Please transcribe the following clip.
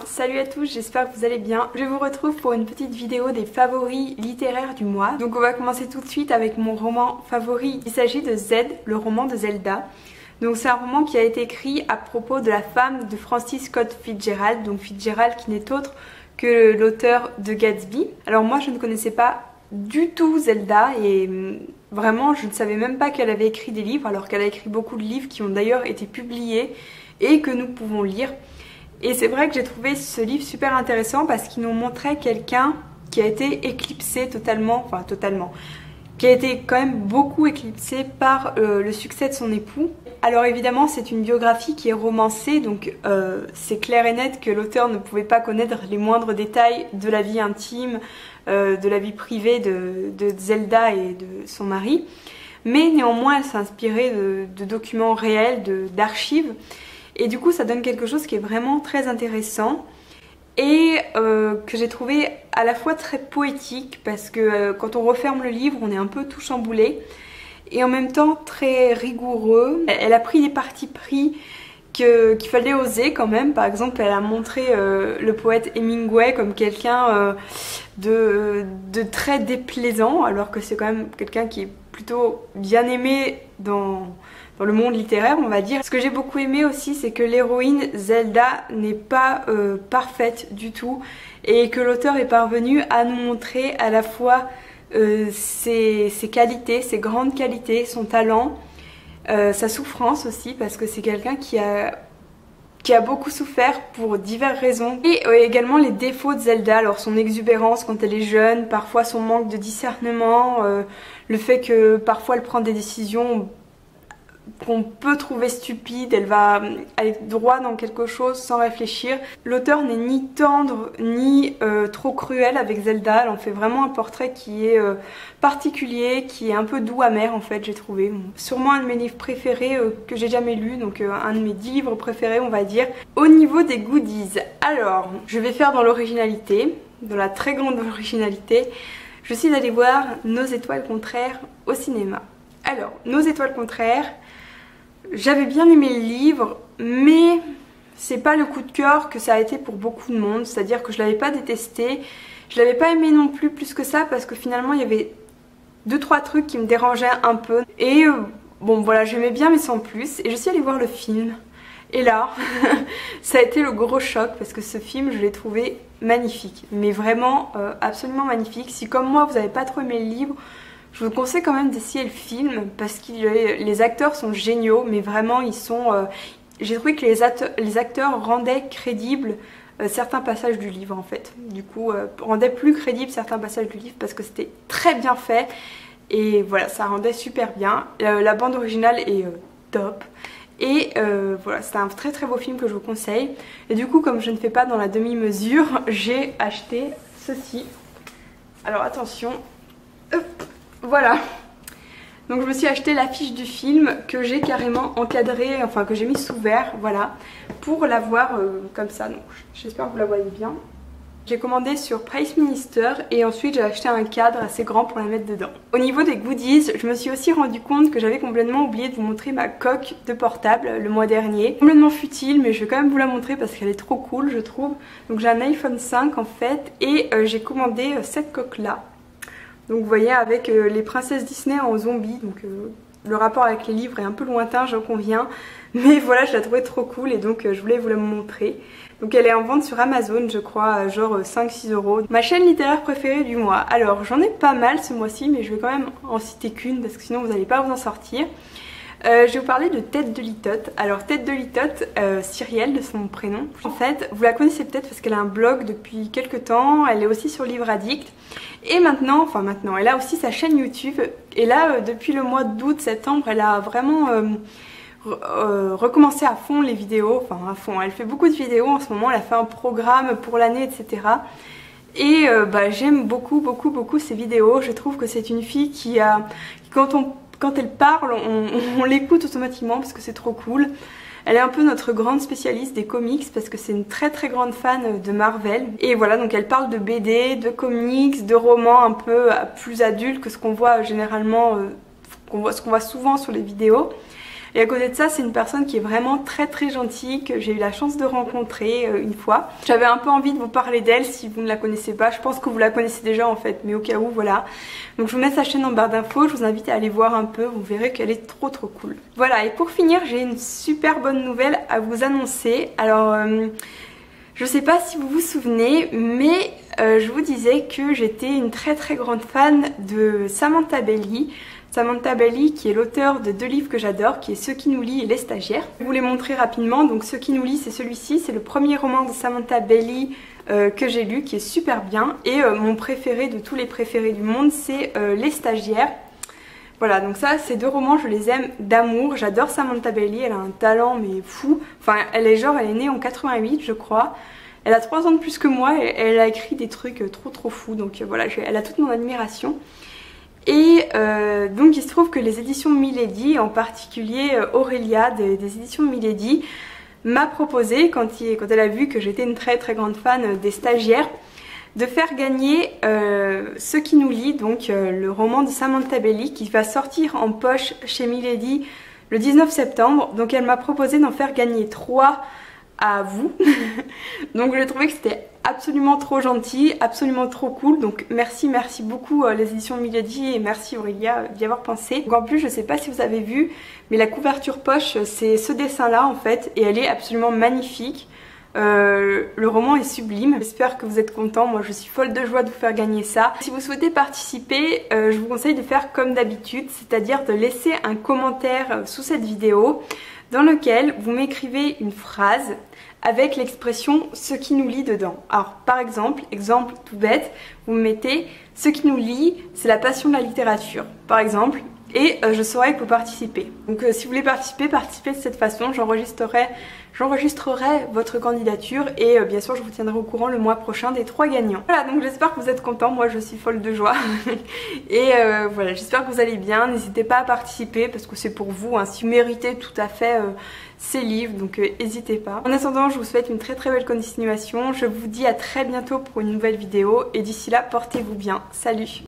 Salut à tous, j'espère que vous allez bien. Je vous retrouve pour une petite vidéo des favoris littéraires du mois. Donc on va commencer tout de suite avec mon roman favori. Il s'agit de Z, le roman de Zelda. Donc c'est un roman qui a été écrit à propos de la femme de Francis Scott Fitzgerald. Donc Fitzgerald qui n'est autre que l'auteur de Gatsby. Alors moi je ne connaissais pas du tout Zelda et vraiment je ne savais même pas qu'elle avait écrit des livres, alors qu'elle a écrit beaucoup de livres qui ont d'ailleurs été publiés et que nous pouvons lire. Et c'est vrai que j'ai trouvé ce livre super intéressant parce qu'il nous montrait quelqu'un qui a été éclipsé totalement, qui a été quand même beaucoup éclipsé par le succès de son époux. Alors évidemment c'est une biographie qui est romancée, donc c'est clair et net que l'auteur ne pouvait pas connaître les moindres détails de la vie intime, de la vie privée de Zelda et de son mari. Mais néanmoins elle s'est inspirée de documents réels, d'archives. Et du coup ça donne quelque chose qui est vraiment très intéressant et que j'ai trouvé à la fois très poétique parce que quand on referme le livre on est un peu tout chamboulé et en même temps très rigoureux. Elle a pris des partis pris qu'il fallait oser quand même. Par exemple elle a montré le poète Hemingway comme quelqu'un de très déplaisant alors que c'est quand même quelqu'un qui est plutôt bien aimé dans le monde littéraire on va dire. Ce que j'ai beaucoup aimé aussi c'est que l'héroïne Zelda n'est pas parfaite du tout et que l'auteur est parvenu à nous montrer à la fois ses qualités, ses grandes qualités, son talent, sa souffrance aussi parce que c'est quelqu'un qui a beaucoup souffert pour diverses raisons et également les défauts de Zelda, alors son exubérance quand elle est jeune, parfois son manque de discernement, le fait que parfois elle prend des décisions qu'on peut trouver stupide, elle va aller droit dans quelque chose sans réfléchir. L'auteur n'est ni tendre ni trop cruel avec Zelda, elle en fait vraiment un portrait qui est particulier, qui est un peu doux amer en fait j'ai trouvé. Sûrement un de mes livres préférés que j'ai jamais lu, donc un de mes 10 livres préférés on va dire. Au niveau des goodies, alors je vais faire dans l'originalité, dans la très grande originalité, je suis allée voir Nos étoiles contraires au cinéma. Alors, Nos étoiles contraires, j'avais bien aimé le livre, mais c'est pas le coup de cœur que ça a été pour beaucoup de monde, c'est-à-dire que je l'avais pas détesté, je l'avais pas aimé non plus que ça parce que finalement il y avait 2-3 trucs qui me dérangeaient un peu et bon voilà j'aimais bien mais sans plus et je suis allée voir le film et là ça a été le gros choc parce que ce film je l'ai trouvé magnifique, mais vraiment absolument magnifique. Si comme moi vous n'avez pas trop aimé le livre, je vous conseille quand même d'essayer le film parce que les acteurs sont géniaux, mais vraiment ils sont... j'ai trouvé que les acteurs rendaient crédibles certains passages du livre en fait. Du coup, rendaient plus crédibles certains passages du livre parce que c'était très bien fait et voilà, ça rendait super bien. La bande originale est top. Et voilà, c'est un très très beau film que je vous conseille. Et du coup, comme je ne fais pas dans la demi-mesure, j'ai acheté ceci. Alors attention, hop. Voilà, donc je me suis acheté l'affiche du film que j'ai carrément encadrée, enfin que j'ai mis sous verre, voilà, pour la voir comme ça. Donc j'espère que vous la voyez bien. J'ai commandé sur Price Minister et ensuite j'ai acheté un cadre assez grand pour la mettre dedans. Au niveau des goodies, je me suis aussi rendu compte que j'avais complètement oublié de vous montrer ma coque de portable le mois dernier. Complètement futile, mais je vais quand même vous la montrer parce qu'elle est trop cool je trouve. Donc j'ai un iPhone 5 en fait et j'ai commandé cette coque là. Donc vous voyez avec les princesses Disney en zombie, donc le rapport avec les livres est un peu lointain, j'en conviens. Mais voilà, je la trouvais trop cool et donc je voulais vous la montrer. Donc elle est en vente sur Amazon, je crois, genre 5-6 euros. Ma chaîne littéraire préférée du mois. Alors j'en ai pas mal ce mois-ci, mais je vais quand même en citer qu'une parce que sinon vous n'allez pas vous en sortir. Je vais vous parler de Tête de Litote. Alors Tête de Litote, Cyrielle de son prénom. En fait, vous la connaissez peut-être parce qu'elle a un blog depuis quelques temps. Elle est aussi sur Livre Addict. Et maintenant, elle a aussi sa chaîne YouTube. Et là, depuis le mois d'août-septembre, elle a vraiment recommencé à fond les vidéos. Enfin, à fond. Elle fait beaucoup de vidéos en ce moment. Elle a fait un programme pour l'année, etc. Et j'aime beaucoup ses vidéos. Je trouve que c'est une fille qui quand elle parle, on l'écoute automatiquement parce que c'est trop cool. Elle est un peu notre grande spécialiste des comics parce que c'est une très très grande fan de Marvel. Et voilà, donc elle parle de BD, de comics, de romans un peu plus adultes que ce qu'on voit généralement, ce qu'on voit souvent sur les vidéos. Et à côté de ça, c'est une personne qui est vraiment très gentille, que j'ai eu la chance de rencontrer une fois. J'avais un peu envie de vous parler d'elle si vous ne la connaissez pas. Je pense que vous la connaissez déjà en fait, mais au cas où, voilà. Donc je vous mets sa chaîne en barre d'infos, je vous invite à aller voir un peu, vous verrez qu'elle est trop cool. Voilà, et pour finir, j'ai une super bonne nouvelle à vous annoncer. Alors, je sais pas si vous vous souvenez, mais je vous disais que j'étais une très grande fan de Samantha Bailey. Samantha Bailey qui est l'auteur de 2 livres que j'adore, qui est Ceux qui nous lient et Les stagiaires. Je vais vous les montrer rapidement. Donc Ceux qui nous lient, c'est celui-ci, c'est le premier roman de Samantha Bailey que j'ai lu, qui est super bien. Et mon préféré de tous les préférés du monde, c'est Les stagiaires. Voilà, donc ça, ces 2 romans, je les aime d'amour. J'adore Samantha Bailey, elle a un talent mais fou. Enfin, elle est née en 88, je crois. Elle a 3 ans de plus que moi et elle a écrit des trucs trop fous. Donc voilà, elle a toute mon admiration. Et donc il se trouve que les éditions Milady, en particulier Aurélia des éditions Milady, m'a proposé, quand elle a vu que j'étais une très grande fan des stagiaires, de faire gagner Ceux qui nous lient, donc le roman de Samantha Bailey qui va sortir en poche chez Milady le 19 septembre. Donc elle m'a proposé d'en faire gagner 3 à vous. Donc j'ai trouvé que c'était absolument trop gentil, absolument trop cool. Donc merci beaucoup les éditions Milady et merci Aurélia d'y avoir pensé. Donc en plus, je sais pas si vous avez vu, mais la couverture poche, c'est ce dessin là en fait, et elle est absolument magnifique. Le roman est sublime, j'espère que vous êtes contents, moi je suis folle de joie de vous faire gagner ça. Si vous souhaitez participer, je vous conseille de faire comme d'habitude, c'est-à-dire de laisser un commentaire sous cette vidéo dans lequel vous m'écrivez une phrase avec l'expression « ce qui nous lie » dedans. Alors par exemple tout bête, vous me mettez « ce qui nous lie, c'est la passion de la littérature » par exemple, et je saurai que vous participez. Donc si vous voulez participer, participez de cette façon, j'enregistrerai votre candidature et bien sûr je vous tiendrai au courant le mois prochain des 3 gagnants. Voilà, donc j'espère que vous êtes contents, moi je suis folle de joie. Et voilà, j'espère que vous allez bien, n'hésitez pas à participer parce que c'est pour vous, hein, si vous méritez tout à fait ces livres, donc n'hésitez pas. En attendant, je vous souhaite une très belle continuation, je vous dis à très bientôt pour une nouvelle vidéo et d'ici là, portez-vous bien, salut!